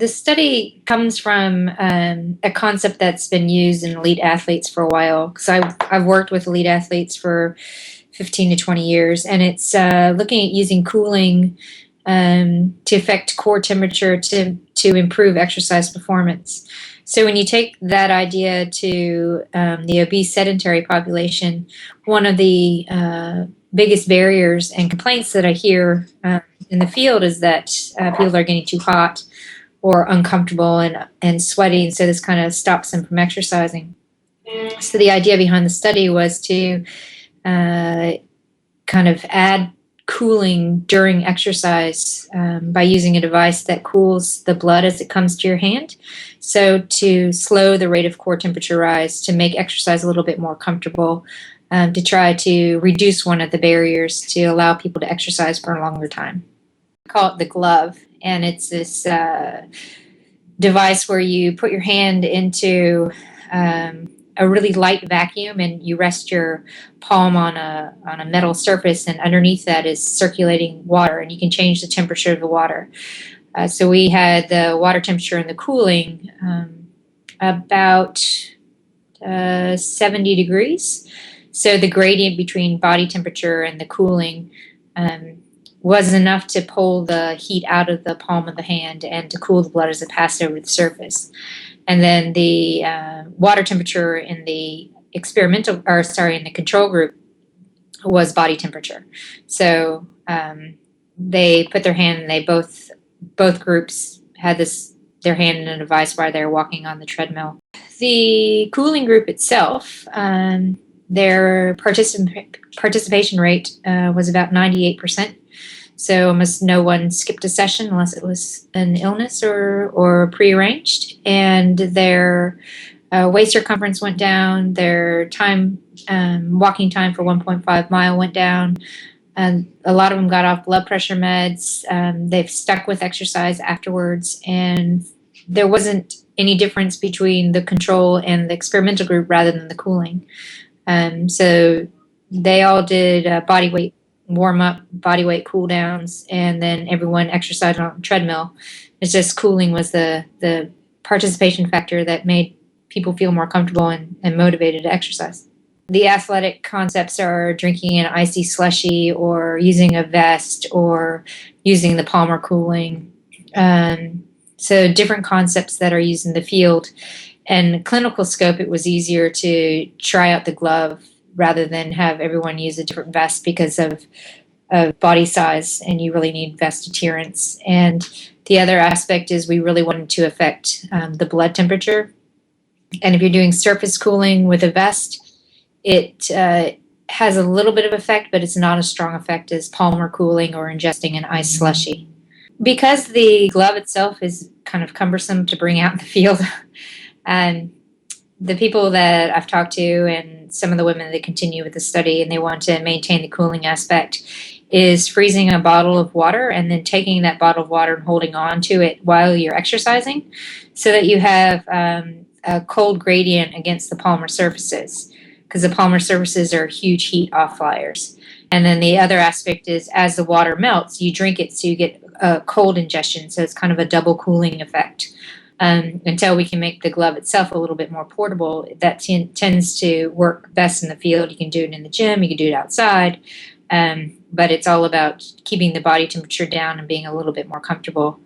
The study comes from a concept that's been used in elite athletes for a while. Because I've worked with elite athletes for 15 to 20 years, and it's looking at using cooling to affect core temperature to improve exercise performance. So when you take that idea to the obese sedentary population, one of the biggest barriers and complaints that I hear in the field is that people are getting too hot or uncomfortable and sweaty, and so this kind of stops them from exercising. So the idea behind the study was to kind of add cooling during exercise by using a device that cools the blood as it comes to your hand. So to slow the rate of core temperature rise, to make exercise a little bit more comfortable, to try to reduce one of the barriers to allow people to exercise for a longer time. I call it the glove, and it's this device where you put your hand into a really light vacuum, and you rest your palm on a metal surface, and underneath that is circulating water, and you can change the temperature of the water. So we had the water temperature and the cooling about 70 degrees. So the gradient between body temperature and the cooling was enough to pull the heat out of the palm of the hand and to cool the blood as it passed over the surface. And then the water temperature in the in the control group was body temperature. So they put their hand, and they both groups had their hand in a device while they were walking on the treadmill. The cooling group itself, their participation rate was about 98%. So almost no one skipped a session unless it was an illness or prearranged. And their waist circumference went down. Their walking time for 1.5 mile went down. And a lot of them got off blood pressure meds. They've stuck with exercise afterwards. And there wasn't any difference between the control and the experimental group rather than the cooling. So they all did body weight warm up, body weight cool downs, and then everyone exercised on a treadmill. It's just cooling was the participation factor that made people feel more comfortable and motivated to exercise. The athletic concepts are drinking an icy slushy, or using a vest, or using the Palmer cooling. So different concepts that are used in the field. And clinical scope, it was easier to try out the glove rather than have everyone use a different vest because of body size, and you really need vest adherence. And the other aspect is we really wanted to affect the blood temperature. And if you're doing surface cooling with a vest, it has a little bit of effect, but it's not as strong effect as Palmer cooling or ingesting an ice slushy. Because the glove itself is kind of cumbersome to bring out in the field, and the people that I've talked to and some of the women that continue with the study and they want to maintain the cooling aspect is freezing a bottle of water and then taking that bottle of water and holding on to it while you're exercising, so that you have a cold gradient against the palmar surfaces, because the palmar surfaces are huge heat off flyers. And then the other aspect is as the water melts, you drink it, so you get a cold ingestion. So it's kind of a double cooling effect. Until we can make the glove itself a little bit more portable, that tends to work best in the field. You can do it in the gym, you can do it outside, but it's all about keeping the body temperature down and being a little bit more comfortable.